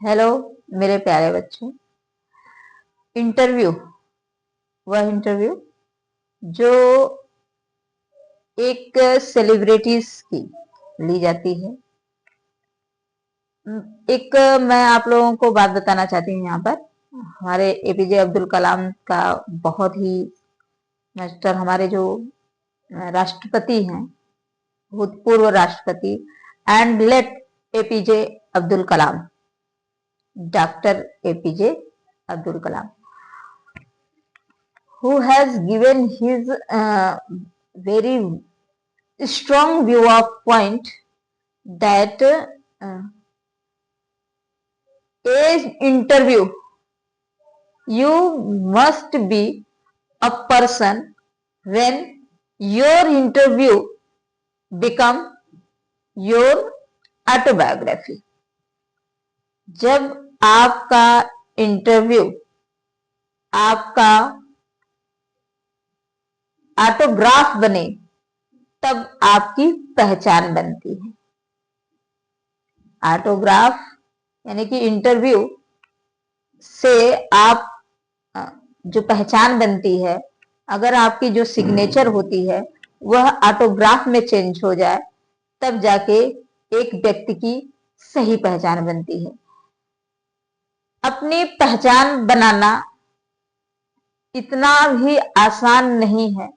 Hello मेरे प्यारे बच्चों। इंटरव्यू, वह इंटरव्यू जो एक सेलिब्रिटीज की ली जाती है। एक मैं आप लोगों को बात बताना चाहती हूँ यहाँ पर। हमारे एपीजे अब्दुल कलाम का बहुत ही मास्टर, हमारे जो राष्ट्रपति हैं, भूतपूर्व राष्ट्रपति and let APJ Abdul Kalam, doctor APJ Abdul Kalam, who has given his very strong view of point that a interview you must be a person when your interview become your autobiography। जब आपका इंटरव्यू आपका ऑटोग्राफ बने तब आपकी पहचान बनती है। ऑटोग्राफ यानी कि इंटरव्यू से आप जो पहचान बनती है, अगर आपकी जो सिग्नेचर होती है वह ऑटोग्राफ में चेंज हो जाए तब जाके एक व्यक्ति की सही पहचान बनती है। अपनी पहचान बनाना इतना भी आसान नहीं है।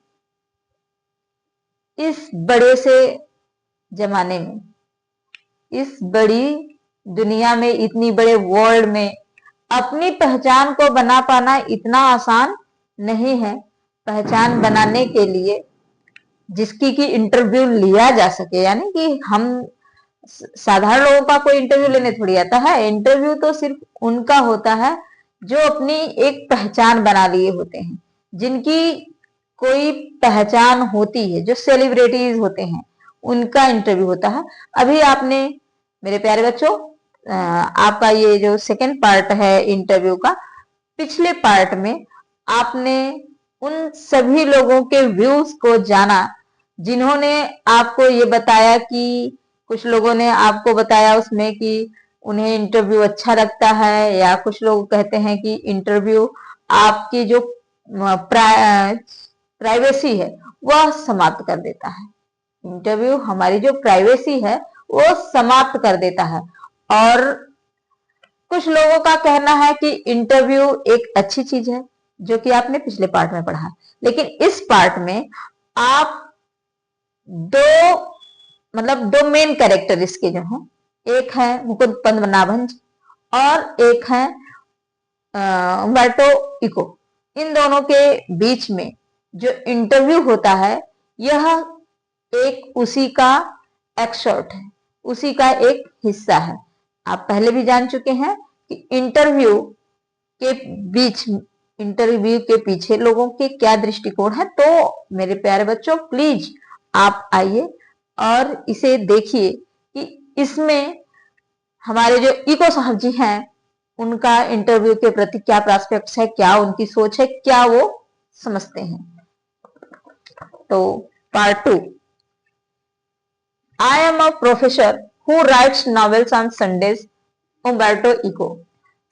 इस बड़े से जमाने में, इस बड़ी दुनिया में, इतनी बड़े वर्ल्ड में अपनी पहचान को बना पाना इतना आसान नहीं है। पहचान बनाने के लिए जिसकी की इंटरव्यू लिया जा सके, यानी कि हम साधारण लोगों का कोई इंटरव्यू लेने थोड़ी आता है। इंटरव्यू तो सिर्फ उनका होता है जो अपनी एक पहचान बना लिए होते हैं, जिनकी कोई पहचान होती है, जो सेलिब्रिटीज होते हैं, उनका इंटरव्यू होता है। अभी आपने मेरे प्यारे बच्चों, आपका ये जो सेकंड पार्ट है इंटरव्यू का, पिछले पार्ट में आपने उन सभी लोगों के व्यूज को जाना जिन्होंने आपको ये बताया कि कुछ लोगों ने आपको बताया उसमें कि उन्हें इंटरव्यू अच्छा लगता है, या कुछ लोग कहते हैं कि इंटरव्यू आपकी जो प्राइवेसी है वह समाप्त कर देता है। इंटरव्यू हमारी जो प्राइवेसी है वो समाप्त कर देता है। और कुछ लोगों का कहना है कि इंटरव्यू एक अच्छी चीज है, जो कि आपने पिछले पार्ट में पढ़ा है। लेकिन इस पार्ट में आप दो मेन कैरेक्टर इसके जो हैं, एक है मुकुंद पद्मनाभन और एक है उम्बर्टो इको। इन दोनों के बीच में जो इंटरव्यू होता है यह एक उसी का एक्सर्ट है, उसी का एक हिस्सा है। आप पहले भी जान चुके हैं कि इंटरव्यू के पीछे लोगों के क्या दृष्टिकोण है। तो मेरे प्यारे बच्चों, प्लीज आप आइए और इसे देखिए कि इसमें हमारे जो इको साहब जी हैं उनका इंटरव्यू के प्रति क्या प्रोस्पेक्ट्स है, क्या उनकी सोच है, क्या वो समझते हैं। तो part 2, I am a professor who writes novels on Sundays, Umberto Eco.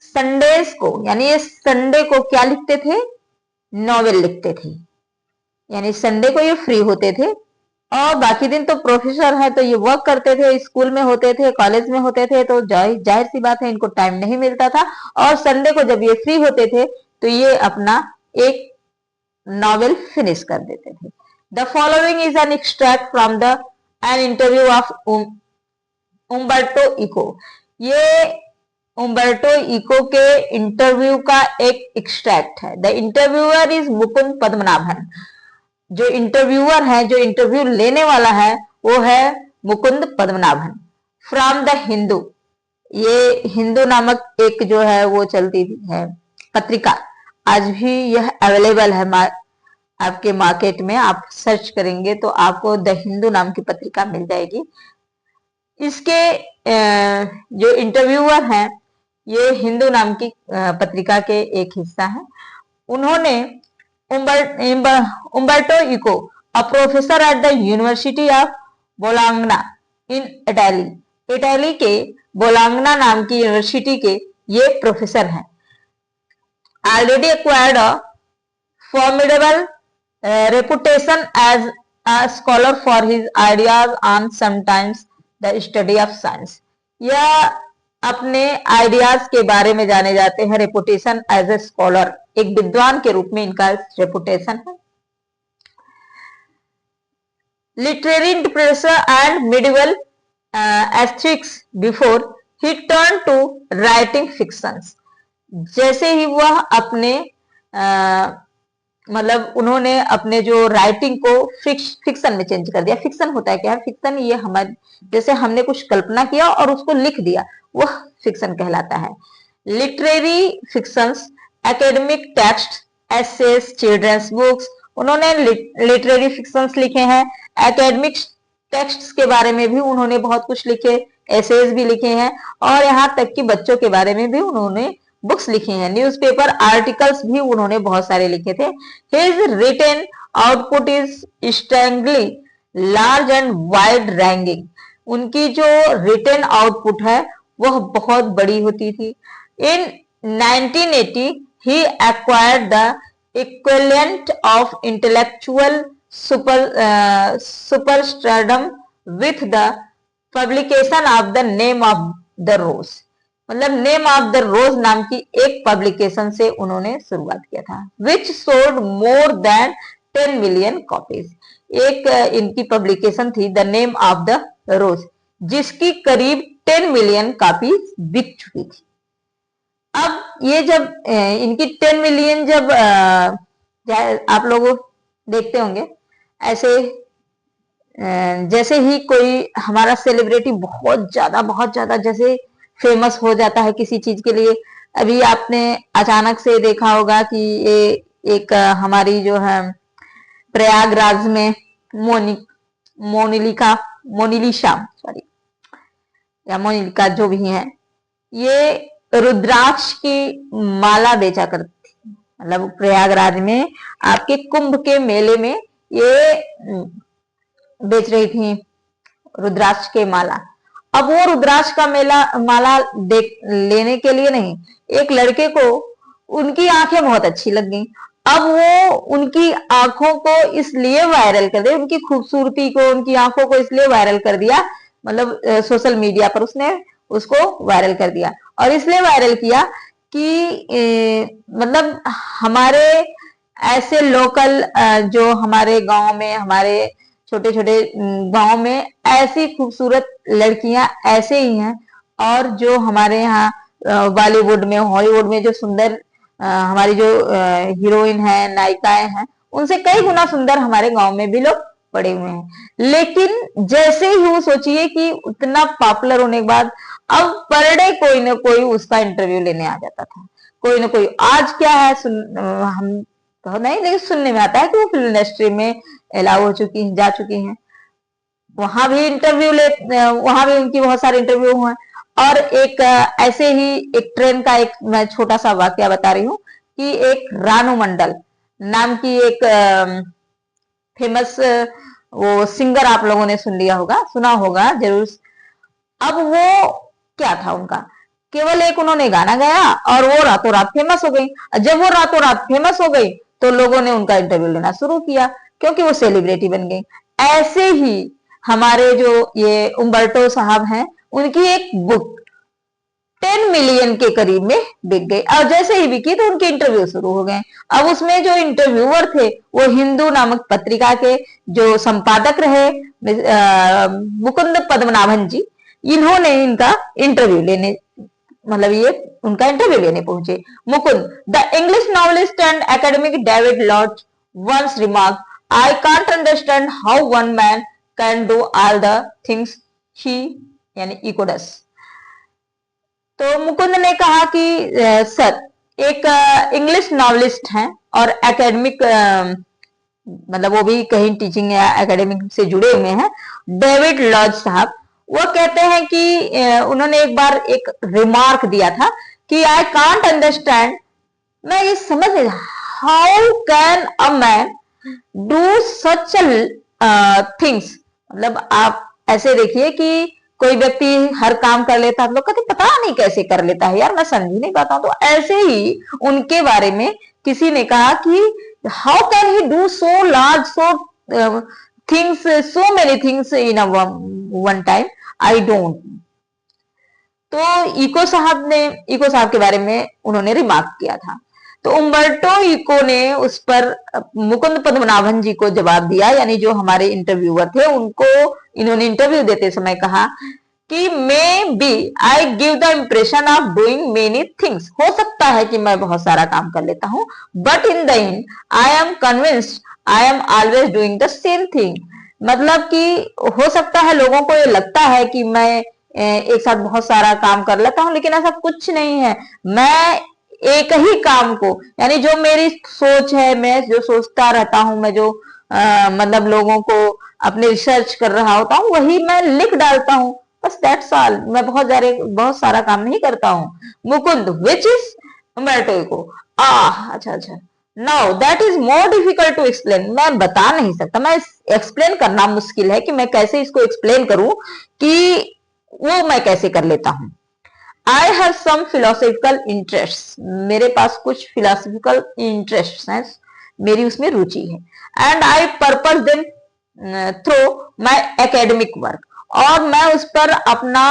Sundays को, यानी ये संडे को क्या लिखते थे? नॉवेल लिखते थे। यानी संडे को ये फ्री होते थे और बाकी दिन तो प्रोफेसर है तो ये वर्क करते थे, स्कूल में होते थे, कॉलेज में होते थे, तो जाहिर सी बात है इनको टाइम नहीं मिलता था। और संडे को जब ये फ्री होते थे तो ये अपना एक नॉवेल फिनिश कर देते थे। The following is an extract from the an interview of Umberto Eco. ये उम्बर्टो इको के इंटरव्यू का एक एक्सट्रैक्ट है। The interviewer is Mukund Padmanabhan. जो इंटरव्यूअर है, जो इंटरव्यू लेने वाला है, वो है मुकुंद पद्मनाभन। फ्रॉम द हिंदू, ये हिंदू नामक एक जो है वो चलती है पत्रिका, आज भी यह अवेलेबल है आपके मार्केट में। आप सर्च करेंगे तो आपको द हिंदू नाम की पत्रिका मिल जाएगी। इसके जो इंटरव्यूअर हैं ये हिंदू नाम की पत्रिका के एक हिस्सा है। उन्होंने Umberto Eco, a professor at the university of Bologna in Italy के बोलांगना नाम की यूनिवर्सिटी के ये प्रोफेसर हैं। Already acquired a formidable reputation as a scholar for his ideas on sometimes the study of science। यह अपने ideas के बारे में जाने जाते हैं। रेपुटेशन एज ए स्कॉलर, एक विद्वान के रूप में इनका रेपुटेशन है। Literary interpreter and medieval ethics before he turn to writing fictions. जैसे ही वह अपने मतलब उन्होंने अपने जो राइटिंग को फिक्शन में चेंज कर दिया। फिक्शन होता है क्या है? फिक्शन ये हमारे जैसे हमने कुछ कल्पना किया और उसको लिख दिया, वह फिक्शन कहलाता है। Literary fictions, academic texts, essays, children's books, उन्होंने लिटरेरी फिक्शंस लिखे हैं। एकेडमिक टेक्स्ट्स के बारे में भी उन्होंने बहुत कुछ लिखे, एसेस भी लिखे हैं, और यहाँ तक कि बच्चों के बारे में भी उन्होंने बुक्स लिखी हैं। न्यूज़पेपर आर्टिकल्स भी उन्होंने बहुत सारे लिखे थे। His written output is strangely large and wide ranging. उनकी जो रिटन आउटपुट है वह बहुत बड़ी होती थी। In 1980 he acquired the equivalent of intellectual superstardom with the publication of the name of the Rose. मतलब नेम ऑफ द रोज नाम की एक पब्लिकेशन से उन्होंने शुरुआत किया था। Which sold more than 10 million copies. एक इनकी पब्लिकेशन थी the name of the Rose, जिसकी करीब 10 मिलियन कॉपी बिक चुकी थी। अब ये जब इनकी 10 मिलियन जब आप लोग देखते होंगे ऐसे जैसे ही कोई हमारा सेलिब्रिटी बहुत ज्यादा जैसे फेमस हो जाता है किसी चीज के लिए। अभी आपने अचानक से देखा होगा कि ये एक हमारी जो है प्रयागराज में मोनिलिका जो भी है, ये रुद्राक्ष की माला बेचा करती थी। मतलब प्रयागराज में आपके कुंभ के मेले में ये बेच रही थी रुद्राक्ष के माला। अब वो रुद्राक्ष का माला लेने के लिए नहीं, एक लड़के को उनकी आंखें बहुत अच्छी लग गई। अब वो उनकी आंखों को इसलिए वायरल कर दिया, उनकी खूबसूरती को, उनकी आंखों को इसलिए वायरल कर दिया, मतलब सोशल मीडिया पर उसने उसको वायरल कर दिया। और इसलिए वायरल किया कि मतलब हमारे ऐसे लोकल जो हमारे गांव में, हमारे छोटे छोटे गांव में ऐसी खूबसूरत लड़कियां ऐसे ही हैं, और जो हमारे यहाँ बॉलीवुड में, हॉलीवुड में जो सुंदर हमारी जो हीरोइन है, नायिकाएं हैं, उनसे कई गुना सुंदर हमारे गांव में भी लोग पड़े हुए हैं। लेकिन जैसे ही वो सोचिए कि उतना पॉपुलर होने के बाद अब पर डे कोई ना कोई उसका इंटरव्यू लेने आ जाता था, कोई ना कोई। आज क्या है हम तो नहीं, लेकिन सुनने में आता है कि वो फिल्म इंडस्ट्री में अलाउ हो चुकी हैं, जा चुकी हैं। वहां भी वहां भी उनकी बहुत सारे इंटरव्यू हुए। और एक ऐसे ही एक ट्रेन का एक मैं छोटा सा वाकया बता रही हूँ कि एक रानू मंडल नाम की एक फेमस वो सिंगर आप लोगों ने सुना होगा जरूर। अब वो क्या था, उनका केवल एक उन्होंने गाना गाया और वो रातों रात फेमस हो गई। जब वो रातों रात फेमस हो गई तो लोगों ने उनका इंटरव्यू लेना शुरू किया, क्योंकि वो सेलिब्रिटी बन गई। ऐसे ही हमारे जो ये उम्बर्टो साहब हैं, उनकी एक बुक 10 मिलियन के करीब में बिक गई। और जैसे ही बिकी तो उनके इंटरव्यू शुरू हो गए। अब उसमें जो इंटरव्यूअर थे वो हिंदू नामक पत्रिका के जो संपादक रहे मुकुंद पद्मनाभन जी, इन्होंने इनका इंटरव्यू लेने, मतलब ये उनका इंटरव्यू लेने पहुंचे। Mukund, the English novelist and academic David Lord once remark, I can't understand how one man can do all the things he यानी इको डस। तो मुकुंद ने कहा कि सर, एक इंग्लिश नॉवलिस्ट हैं और एकेडमिक मतलब वो भी कहीं टीचिंग या एकेडमिक से जुड़े हुए हैं, डेविड लॉर्ड साहब, वो कहते हैं कि उन्होंने एक बार एक रिमार्क दिया था कि आई कांट अंडरस्टैंड, मैं ये समझ नहीं, how can a man do such things. मतलब आप ऐसे देखिए कि कोई व्यक्ति हर काम कर लेता है, लोग कहते पता नहीं कैसे कर लेता है यार, मैं समझ ही नहीं पाता हूं। तो ऐसे ही उनके बारे में किसी ने कहा कि how can he do so large so things, so many things in a one time, I don't. तो इको साहब के बारे में उन्होंने रिमार्क किया था। तो उम्बर्टो इको ने उस पर मुकुंद पद्मनाभन जी को जवाब दिया, यानी जो हमारे इंटरव्यूअर थे उनको इन्होंने इंटरव्यू देते समय कहा कि maybe I give the impression of doing many things, हो सकता है कि मैं बहुत सारा काम कर लेता हूं, but in the and I am convinced I am always doing the same thing. मतलब कि हो सकता है लोगों को ये लगता है कि मैं एक साथ बहुत सारा काम कर लेता हूं, लेकिन ऐसा कुछ नहीं है। मैं एक ही काम को, यानी जो मेरी सोच है, मैं जो सोचता रहता हूं, मैं जो मतलब लोगों को अपने रिसर्च कर रहा होता हूं, वही मैं लिख डालता हूं, बस दैट्स ऑल। मैं बहुत सारा काम नहीं करता हूं। Mukund which is Umberto Eco, अच्छा अच्छा, now that is more difficult to explain. मैं बता नहीं सकता, मैं एक्सप्लेन करना मुश्किल है कि मैं कैसे इसको एक्सप्लेन करूं कि वो मैं कैसे कर लेता हूं। I have some philosophical interest, मेरे पास कुछ फिलोसॉफिकल इंटरेस्ट हैं, मेरी उसमें रुचि है। And I purpose them through my academic work, और मैं उस पर अपना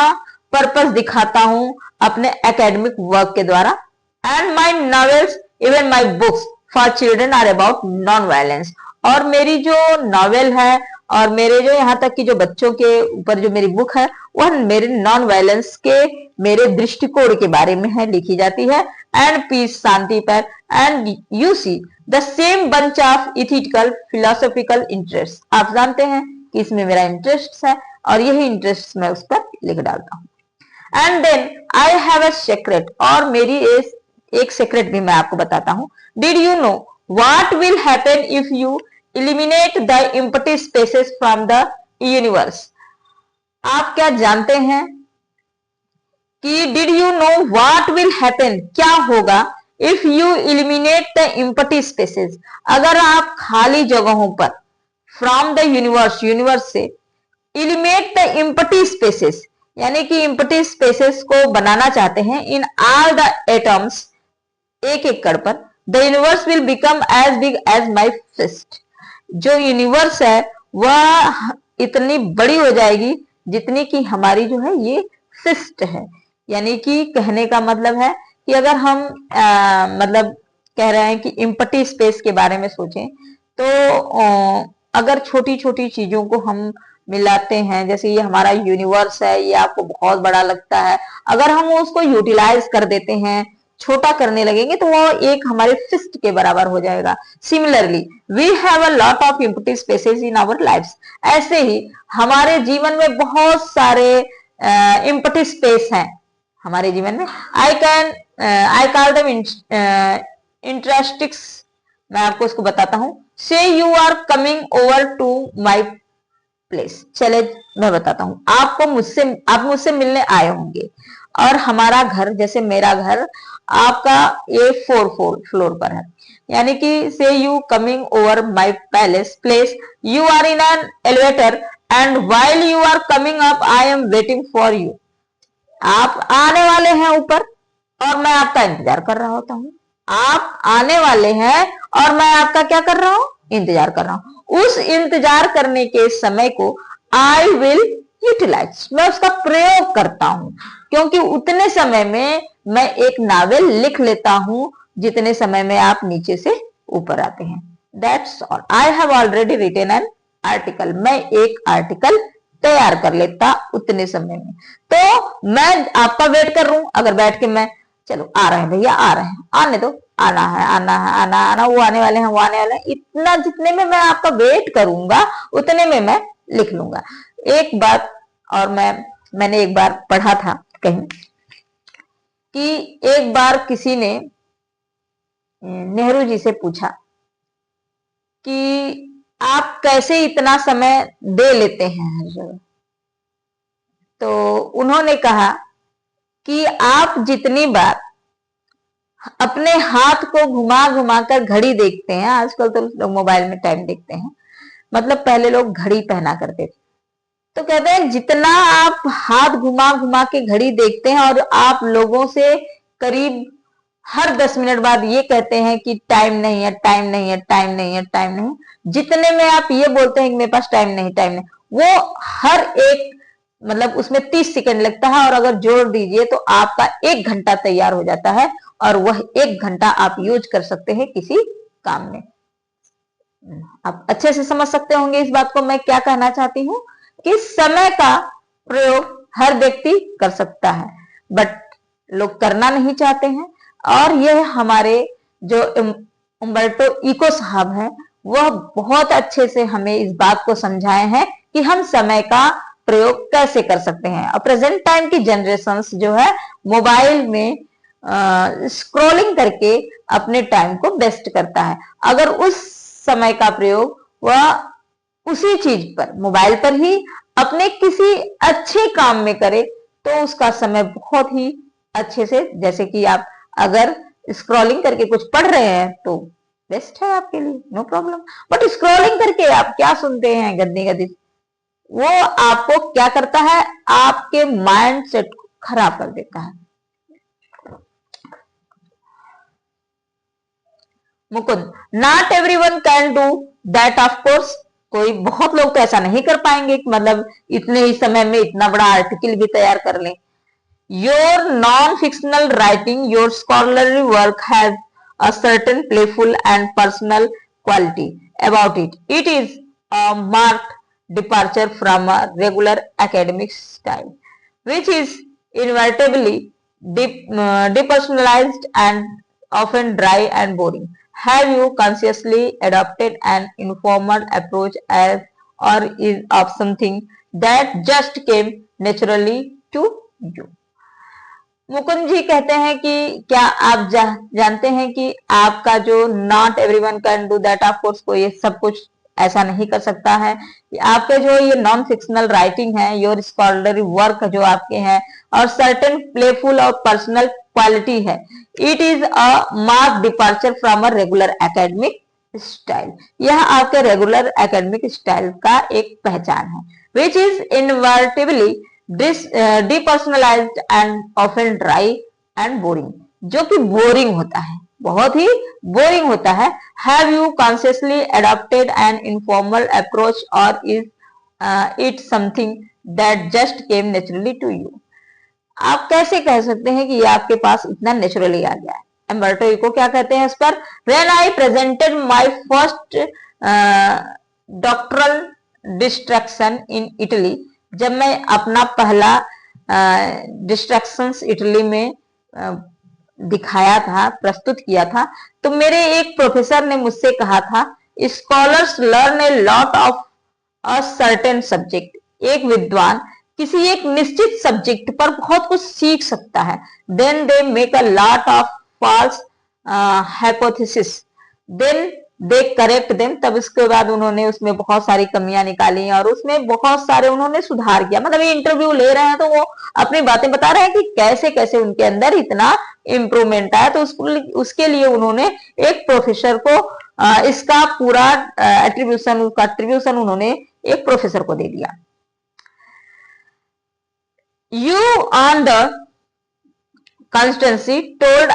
पर्पस दिखाता हूं अपने एकेडमिक वर्क के द्वारा। And my novels even my books for children are about non violence, और मेरी जो नॉवेल है और मेरे जो यहाँ तक की जो बच्चों के ऊपर जो मेरी बुक है वह मेरे नॉन वायलेंस के मेरे दृष्टिकोण के बारे में है, लिखी जाती है, एंड पीस, शांति पर। And you see the same bunch of ethical philosophical interest, आप जानते हैं कि इसमें मेरा इंटरेस्ट है और यही इंटरेस्ट मैं उस पर लिख डालता हूं। And then I have a secret, और मेरी एक सीक्रेट भी मैं आपको बताता हूं। Did you know what will happen if you eliminate the empty spaces from the universe? आप क्या जानते हैं कि did you know what will happen, क्या होगा if you eliminate the empty spaces, अगर आप खाली जगहों पर from the universe से eliminate the empty spaces, यानी कि empty spaces को बनाना चाहते हैं in all the atoms, एक एक कण पर, the universe will become as big as my fist, जो यूनिवर्स है वह इतनी बड़ी हो जाएगी जितनी कि हमारी जो है ये फिस्ट है। यानी कि कहने का मतलब है कि अगर हम मतलब कह रहे हैं कि इम्पटी स्पेस के बारे में सोचें तो अगर छोटी छोटी चीजों को हम मिलाते हैं, जैसे ये हमारा यूनिवर्स है, ये आपको बहुत बड़ा लगता है, अगर हम उसको यूटिलाइज कर देते हैं, छोटा करने लगेंगे तो वो एक हमारे फिस्ट के बराबर हो जाएगा। Similarly we have a lot of empty spaces in our lifes, ऐसे ही हमारे जीवन में बहुत सारे एम्प्टी स्पेस हैं हमारे जीवन में। आई कॉल देम इंटरेस्टिक्स, मैं आपको इसको बताता हूं। Say you are coming over to my place, चले मैं बताता हूं आप मुझसे मिलने आए होंगे, और हमारा घर, जैसे मेरा घर आपका ये 4 फ्लोर पर है, यानी कि say you coming over my place, you are in an elevator and while you are coming up I am waiting for you. आप आने वाले हैं ऊपर और मैं आपका इंतजार कर रहा होता हूँ। आप आने वाले हैं और मैं आपका क्या कर रहा हूं, इंतजार कर रहा हूं। उस इंतजार करने के समय को आई विल यूटिलाइज, मैं उसका प्रयोग करता हूं, क्योंकि उतने समय में मैं एक नावल लिख लेता हूं जितने समय में आप नीचे से ऊपर आते हैं। That's all. I have already written an article, मैं एक आर्टिकल तैयार कर लेता उतने समय में। तो मैं आपका वेट कर रहा हूं, अगर बैठ के मैं चलो आ रहे हैं भैया, आ रहे हैं, आने दो, आना है आना है आना आना, वो आने वाले हैं वो आने वाले हैं, इतना जितने में मैं आपका वेट करूंगा उतने में मैं लिख लूंगा। एक बात और मैंने एक बार पढ़ा था कहीं कि एक बार किसी ने नेहरू जी से पूछा कि आप कैसे इतना समय दे लेते हैं हर जगह। तो उन्होंने कहा कि आप जितनी बार अपने हाथ को घुमा घुमा कर घड़ी देखते हैं, आजकल तो लोग मोबाइल में टाइम देखते हैं, मतलब पहले लोग घड़ी पहना करते थे, तो कहते हैं जितना आप हाथ घुमा घुमा के घड़ी देखते हैं और आप लोगों से करीब हर 10 मिनट बाद ये कहते हैं कि टाइम नहीं है, टाइम नहीं है, टाइम नहीं है, टाइम नहीं है, जितने में आप ये बोलते हैं कि मेरे पास टाइम नहीं, टाइम नहीं, वो हर एक मतलब उसमें 30 सेकंड लगता है और अगर जोड़ दीजिए तो आपका 1 घंटा तैयार हो जाता है और वह 1 घंटा आप यूज कर सकते हैं किसी काम में। आप अच्छे से समझ सकते होंगे इस बात को मैं क्या कहना चाहती हूँ कि समय का प्रयोग हर व्यक्ति कर सकता है बट लोग करना नहीं चाहते हैं। और यह हमारे जो उम्बर्टो इको साहब हैं वह बहुत अच्छे से हमें इस बात को समझाए हैं कि हम समय का प्रयोग कैसे कर सकते हैं। और प्रेजेंट टाइम की जनरेशंस जो है मोबाइल में स्क्रॉलिंग करके अपने टाइम को वेस्ट करता है। अगर उस समय का प्रयोग वह उसी चीज पर मोबाइल पर ही अपने किसी अच्छे काम में करे तो उसका समय बहुत ही अच्छे से, जैसे कि आप अगर स्क्रॉलिंग करके कुछ पढ़ रहे हैं तो बेस्ट है आपके लिए, नो प्रॉब्लम। बट स्क्रॉलिंग करके आप क्या सुनते हैं गंदी गंदी, वो आपको क्या करता है, आपके माइंड सेट को खराब कर देता है। Mukund, not everyone can do that of course, कोई बहुत लोग तो ऐसा नहीं कर पाएंगे कि मतलब इतने ही समय में इतना बड़ा आर्टिकल भी तैयार कर लें। Your non fictional writing, your scholarly work has a certain playful and personal quality about it. It is a marked departure from a regular academic style, which is inevitably depersonalized and often dry and boring. Have you consciously adopted an informal approach as or is of something that just came naturally to you? Mukund ji कहते हैं कि क्या आप जानते हैं कि आपका जो not everyone can do that of course, को ये सब कुछ ऐसा नहीं कर सकता है। आपके जो ये नॉन फिक्शनल राइटिंग है, योर स्कॉलरली वर्क जो आपके हैं और सर्टेन प्लेफुल और पर्सनल क्वालिटी है, it is a mark departure from a regular academic style, यह आपके रेगुलर एकेडमिक स्टाइल का एक पहचान है। Which is invariably depersonalised and often dry and boring, जो कि बोरिंग होता है, बहुत ही बोरिंग होता है। Have you consciously adopted an informal approach और is it something that just came naturally to you? आप कैसे कह सकते हैं कि ये आपके पास इतना नेचुरली आ गया है? उम्बर्टो इको क्या कहते हैं इस पर? When I presented my first doctoral destruction in Italy, जब मैं अपना पहला डिस्ट्रक्शंस इटली में दिखाया था, प्रस्तुत किया था, तो मेरे एक प्रोफेसर ने मुझसे कहा था, scholars learn a lot of a certain subject, एक विद्वान किसी एक निश्चित सब्जेक्ट पर बहुत कुछ सीख सकता है। Then they make a lot of false hypothesis, then they correct them, तब इसके बाद उन्होंने उसमें बहुत सारी कमियां निकाली और उसमें बहुत सारे उन्होंने सुधार किया। मतलब ये इंटरव्यू ले रहे हैं तो वो अपनी बातें बता रहे हैं कि कैसे कैसे उनके अंदर इतना इम्प्रूवमेंट आया। तो उसके लिए उन्होंने एक प्रोफेसर को इसका पूरा एट्रीब्यूशन उन्होंने एक प्रोफेसर को दे दिया। You on the constancy told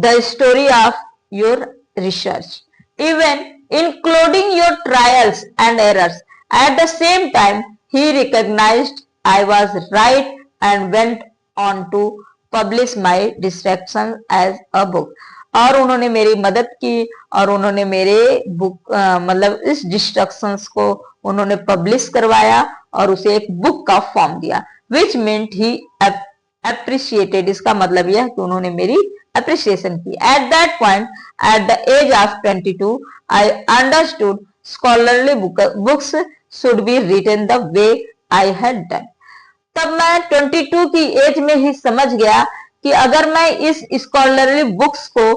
the story of your research, even including your trials and errors. At the same time, he recognized I was right and went on to publish my dissertation as a book. और उन्होंने मेरी मदद की और उन्होंने मेरे book मतलब इस डिस्ट्रक्शंस को उन्होंने पब्लिश करवाया और उसे एक बुक का फॉर्म दिया। Which meant he appreciated, इसका मतलब यह कि उन्होंने मेरी appreciation की। At that point, at the age of 22, I understood scholarly books should be written the way I had done. तब मैं 22 की एज में ही समझ गया कि अगर मैं इस स्कॉलरली बुक्स को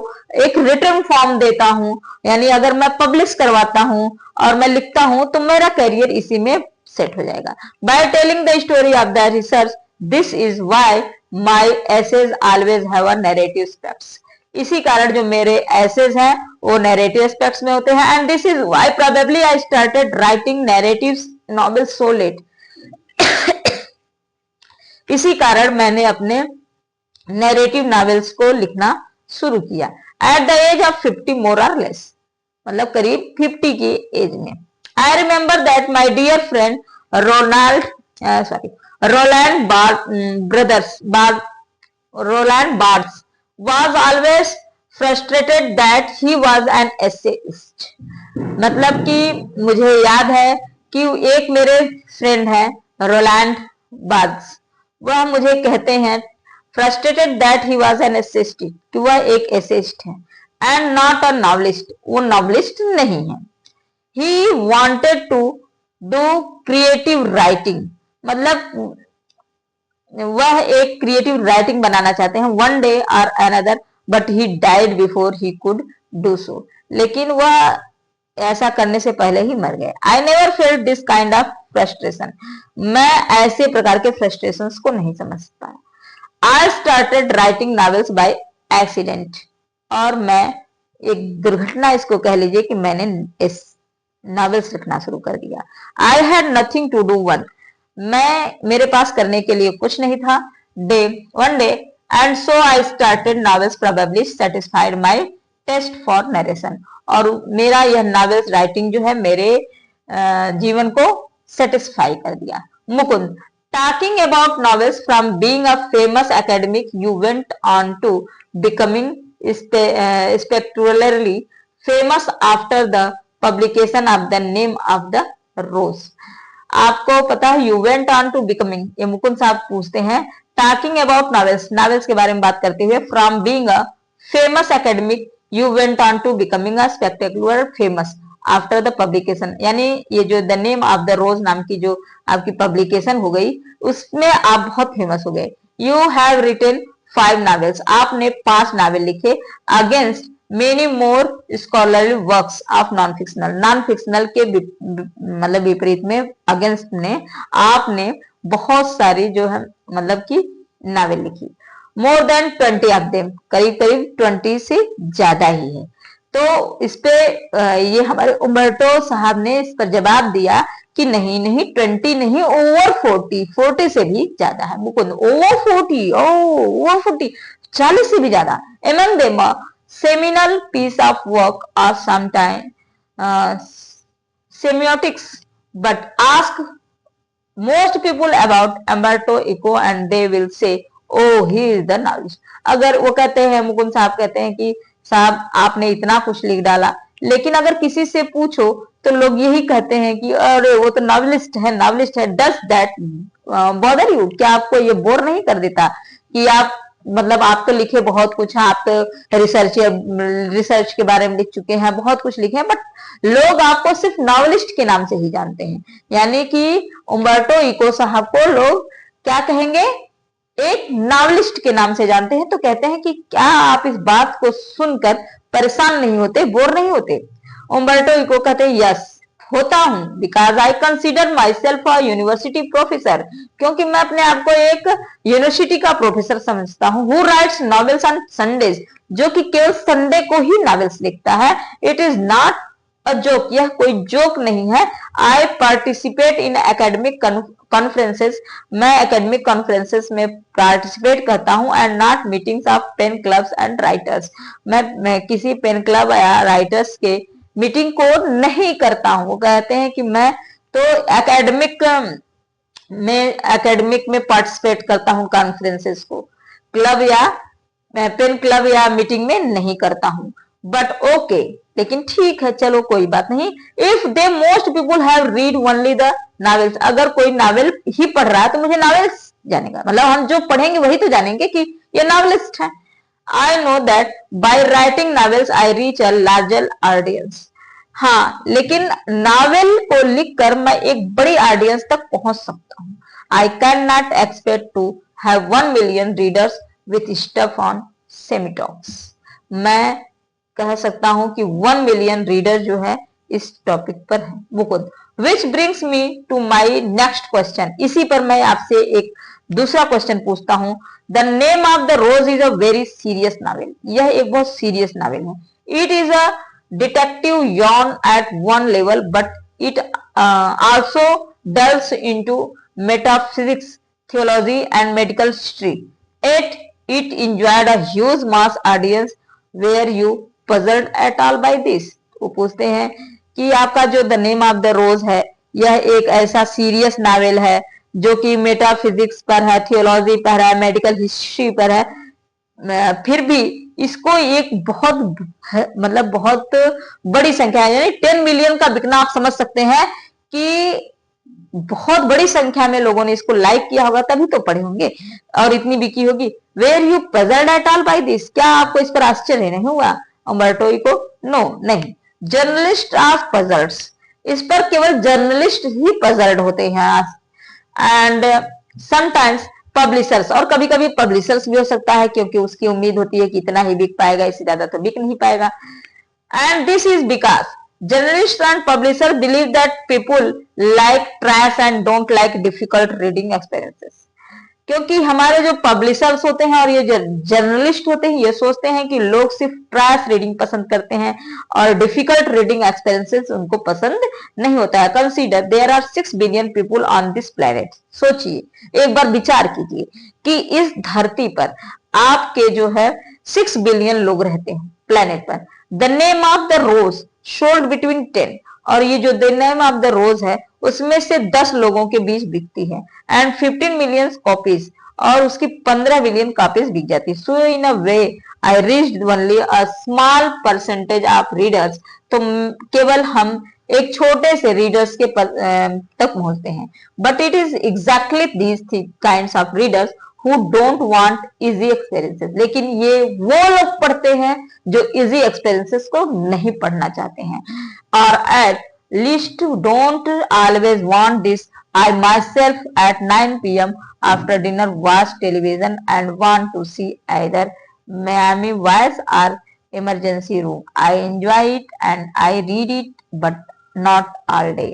एक रिटर्न फॉर्म देता हूं, यानी अगर मैं पब्लिश करवाता हूं और मैं लिखता हूं तो मेरा करियर इसी में सेट हो जाएगा। By telling the story of the research, this is why my essays always have a narrative aspects, इसी कारण जो मेरे एसेज हैं वो नैरेटिव एस्पेक्ट्स में होते हैं। And this is why probably I started writing narratives novels so let, इसी कारण मैंने अपने नैरेटिव नॉवेल्स को लिखना शुरू किया at the age of 50 more or less, मतलब करीब 50 की एज में। I remember that my dear friend Roland Barthes was always frustrated that he was an essayist। मतलब कि मुझे याद है कि एक मेरे फ्रेंड है रोलैंड बार्ट्स, वह मुझे कहते हैं frustrated that he was an essayist, कि वह एक एसेइस्ट है, and not a novelist, वो नॉवलिस्ट नहीं है। he wanted to do creative writing, मतलब वह एक क्रिएटिव राइटिंग बनाना चाहते हैं, वन डे और another, but he died before he could do so, लेकिन वह ऐसा करने से पहले ही मर गए। I never felt this kind of frustration, मैं ऐसे प्रकार के फ्रस्ट्रेशन को नहीं समझ पाया। I started writing novels by accident, और मैं एक दुर्घटना इसको कह लीजिए कि मैंने इस नॉवेल्स लिखना शुरू कर दिया। I had nothing to do मेरे पास करने के लिए कुछ नहीं था, one day and so I started novels probably satisfied my taste for narration, और मेरा यह नॉवेल्स राइटिंग जो है मेरे जीवन को सेटिस्फाई कर दिया। Mukund, talking about novels from being a famous academic you went on to becoming spectacularly famous after the publication of the name of the rose। आपको पता है you went on to becoming, ये मुकुंद साहब पूछते हैं, टॉकिंग अबाउट नॉवेल्स, नॉवेल्स के बारे में बात करते हुए, from being a famous academic you went on to becoming a spectacular famous after the publication, यानी ये जो the name of the rose नाम की जो आपकी पब्लिकेशन हो गई, उसमें आप बहुत फेमस हो गए। यू हैव रिटन 5 नॉवेल्स, आपने 5 नॉवेल लिखे, against many more scholarly works of non fictional, non fictional के मतलब विपरीत में, अगेंस्ट ने आपने बहुत सारी जो है मतलब की नॉवेल लिखी। मोर देन 20 ऑफ देम, करीब करीब 20 से ज्यादा ही है। तो इस पे ये हमारे उम्बर्टो साहब ने इस पर जवाब दिया कि नहीं नहीं 20 नहीं, ओवर 40 से भी ज्यादा है। मुकुंद, ओवर 40, 40 से भी ज्यादा। Among them seminal piece of work or sometime semiotics, but ask most people about Umberto Eco and they will say oh he is the novelist। अगर वो कहते हैं, मुकुंद साहब कहते हैं कि साहब आपने इतना कुछ लिख डाला, लेकिन अगर किसी से पूछो तो लोग यही कहते हैं कि अरे वो तो नॉवलिस्ट है, नॉवलिस्ट है। डज दैट बॉदर यू, क्या आपको ये बोर नहीं कर देता कि आप मतलब आप तो लिखे बहुत कुछ है, आप तो रिसर्च के बारे में लिख चुके हैं, बहुत कुछ लिखे हैं, बट लोग आपको सिर्फ नॉवलिस्ट के नाम से ही जानते हैं। यानी कि उम्बर्टो इको साहब को लोग क्या कहेंगे, एक नॉवलिस्ट के नाम से जानते हैं। तो कहते हैं कि क्या आप इस बात को सुनकर परेशान नहीं होते, बोर नहीं होते? उम्बर्टो इको कहते हैं यस होता हूं, because I consider my self a university professor, क्योंकि मैं अपने आप को एक यूनिवर्सिटी का प्रोफेसर समझता हूं। Who writes novels on Sundays, जो कि केवल संडे को ही नॉवेल्स लिखता है। It is not a joke, यह कोई जोक नहीं है। I participate in academic conferences, मैं एकेडमिक कॉन्फ्रेंसेस में पार्टिसिपेट करता हूं, and not meetings of pen clubs and writers, मैं किसी पेन क्लब या राइटर्स के मीटिंग को नहीं करता हूं। वो कहते हैं कि मैं तो एकेडमिक में पार्टिसिपेट करता हूं, कॉन्फ्रेंसेस को क्लब या पेन क्लब या मीटिंग में नहीं करता हूं। बट ओके, लेकिन ठीक है, चलो कोई बात नहीं। If they most people have read only the novels, अगर कोई नॉवेल ही पढ़ रहा है तो मुझे नॉवेल्स जानेगा, मतलब हम जो पढ़ेंगे वही तो जानेंगे कि ये नॉवेलिस्ट है। I know that by writing novels I reach a larger audience। हाँ, लेकिन नॉवेल को लिखकर मैं एक बड़ी ऑडियंस तक पहुंच सकता हूँ। I cannot expect to have 1 million readers with stuff on semitones। मैं कह सकता हूं कि 1 मिलियन रीडर जो है इस टॉपिक पर है। Mukund, which brings me to my next question। इसी पर मैं आपसे एक दूसरा क्वेश्चन पूछता हूं। The name of the rose is a very serious novel, यह एक बहुत सीरियस नॉवेल है। It is a detective yarn at one level, but it also delves into metaphysics, theology and medical history. Yet it enjoyed a huge mass audience. Were you puzzled at all by this? वो पूछते हैं कि आपका जो the name of the rose है, यह एक ऐसा सीरियस नावल है जो कि मेटाफिजिक्स पर है, थियोलॉजी पर है, मेडिकल हिस्ट्री पर है, फिर भी इसको एक बहुत बहुत बड़ी संख्या यानी 10 मिलियन का बिकना आप समझ सकते हैं कि बहुत बड़ी संख्या में लोगों ने इसको लाइक किया होगा, तभी तो पढ़े होंगे और इतनी बिकी होगी। Were you puzzled at all by this? क्या आपको इस पर आश्चर्य नहीं हुआ? उम्बर्टो इको: नो, नहीं। जर्नलिस्ट आर पजल्ड, इस पर केवल जर्नलिस्ट ही पजल्ड होते हैं। एंड समटाइम्स पब्लिशर्स, और कभी कभी पब्लिशर्स भी हो सकता है, क्योंकि उसकी उम्मीद होती है कि इतना ही बिक पाएगा, इससे ज्यादा तो बिक नहीं पाएगा। And this is because journalists and publishers believe that people like trash and don't like difficult reading experiences. क्योंकि हमारे जो पब्लिशर्स होते हैं और ये जर्नलिस्ट होते हैं, ये सोचते हैं कि लोग सिर्फ ट्रैश रीडिंग पसंद करते हैं और डिफिकल्ट रीडिंग एक्सपीरियंसेस उनको पसंद नहीं होता है। Consider there are 6 billion people on this planet. सोचिए, एक बार विचार कीजिए कि इस धरती पर आपके जो है 6 बिलियन लोग रहते हैं प्लेनेट पर। The name of the rose sold between 10, और ये जो the name of the rose है उसमें से 10 लोगों के बीच बिकती है। एंड 15 मिलियन कॉपीज, और उसकी 15 मिलियन कॉपीज बिक जाती है। So in a way I reached only a small percentage of readers. तो केवल हम एक छोटे से रीडर्स के तक पहुंचते हैं। But it is exactly these kinds of readers who don't want easy experiences। लेकिन ये वो लोग पढ़ते हैं जो easy experiences को नहीं पढ़ना चाहते हैं। और at least don't always want this। I myself at 9 p.m. after dinner watch television and want to see either Miami Vice or Emergency Room। I enjoy it and I read it but not all day।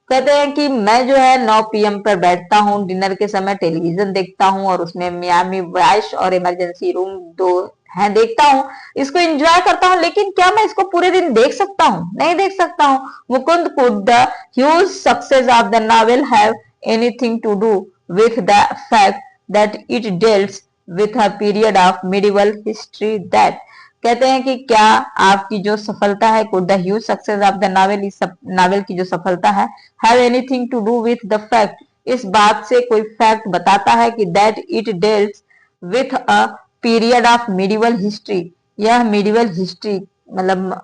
कहते हैं कि मैं जो है 9 PM पर बैठता हूँ, dinner के समय टेलीविजन देखता हूँ और उसमें मियामी वाइस और इमरजेंसी रूम 2 हैं, देखता हूँ, इसको एंजॉय करता हूँ। लेकिन क्या मैं इसको पूरे दिन देख सकता हूँ? नहीं देख सकता हूँ। Mukund, could the huge success of the novel have anything to do with the fact that it deals with a period of medieval history that. कहते हैं कि क्या आपकी जो सफलता है, could the huge success of the novel, इस novel की जो सफलता है, have anything to do with the fact, इस बात से कोई फैक्ट बताता है कि that it deals with a period of medieval history, यह मिडिवल हिस्ट्री मतलब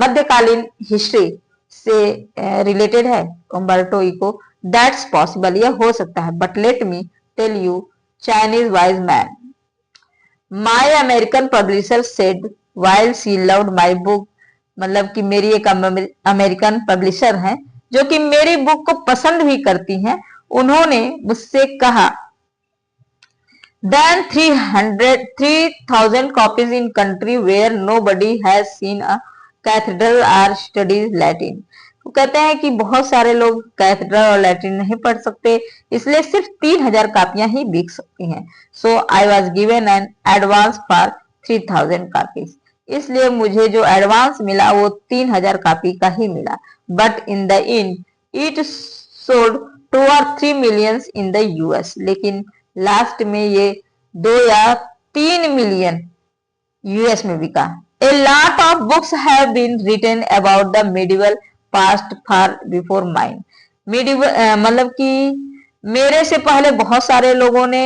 मध्यकालीन हिस्ट्री से रिलेटेड है। उम्बर्टो इको: दैट्स पॉसिबल, यह हो सकता है। But let me tell you Chinese wise man, my American publisher said while she loved my book. मतलब कि मेरी एक अमेरिकन पब्लिशर है जो कि मेरी बुक को पसंद भी करती हैं, उन्होंने मुझसे कहा then 3,000 copies in country where nobody has seen a cathedral or studies Latin. वो कहते हैं कि बहुत सारे लोग कैथेड्रल और लैटिन नहीं पढ़ सकते, इसलिए सिर्फ 3,000 कापियां ही बिक सकती हैं। So I was given an advance for 3,000 copies, इसलिए मुझे जो एडवांस मिला वो 3,000 कॉपी का ही मिला। But in the end it sold 2 or 3 millions in the US. लेकिन लास्ट में ये 2 या 3 मिलियन यूएस में बिका। A lot of books have been written about the medieval past far before mine। medieval मतलब कि मेरे से पहले बहुत सारे लोगों ने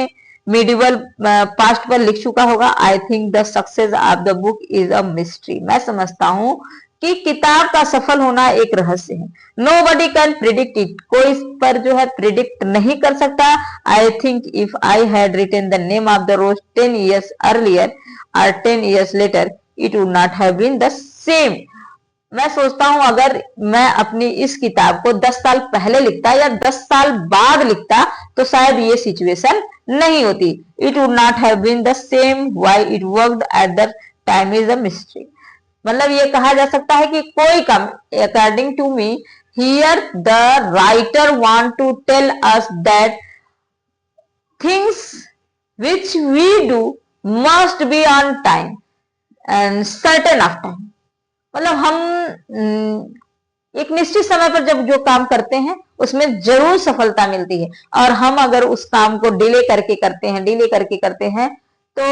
medieval past पर लिख चुका होगा। I think the success of the book is a mystery। मैं समझता हूँ कि किताब का सफल होना एक रहस्य है। Nobody can predict it। कोई इस पर जो है प्रिडिक्ट नहीं कर सकता। I think if I had written the name of the rose 10 years earlier or 10 years later it would not have been the same। मैं सोचता हूं अगर मैं अपनी इस किताब को 10 साल पहले लिखता या 10 साल बाद लिखता तो शायद ये सिचुएशन नहीं होती। It would not have been the same। Why it worked at the time is a mystery। मतलब ये कहा जा सकता है कि कोई काम, according to me here the writer want to tell us that things which we do must be on time and certain of time. मतलब हम एक निश्चित समय पर जब जो काम करते हैं उसमें जरूर सफलता मिलती है। और हम अगर उस काम को डिले करके करते हैं तो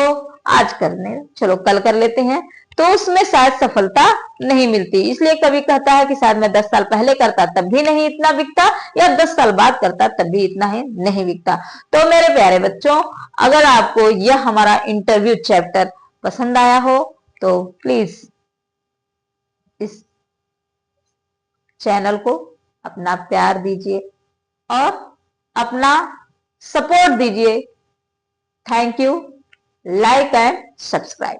आज करने, चलो कल कर लेते हैं, तो उसमें शायद सफलता नहीं मिलती। इसलिए कभी कहता है कि शायद मैं 10 साल पहले करता तब भी नहीं इतना बिकता, या 10 साल बाद करता तब भी इतना ही नहीं बिकता। तो मेरे प्यारे बच्चों, अगर आपको यह हमारा इंटरव्यू चैप्टर पसंद आया हो तो प्लीज इस चैनल को अपना प्यार दीजिए और अपना सपोर्ट दीजिए। Thank you. Like and subscribe.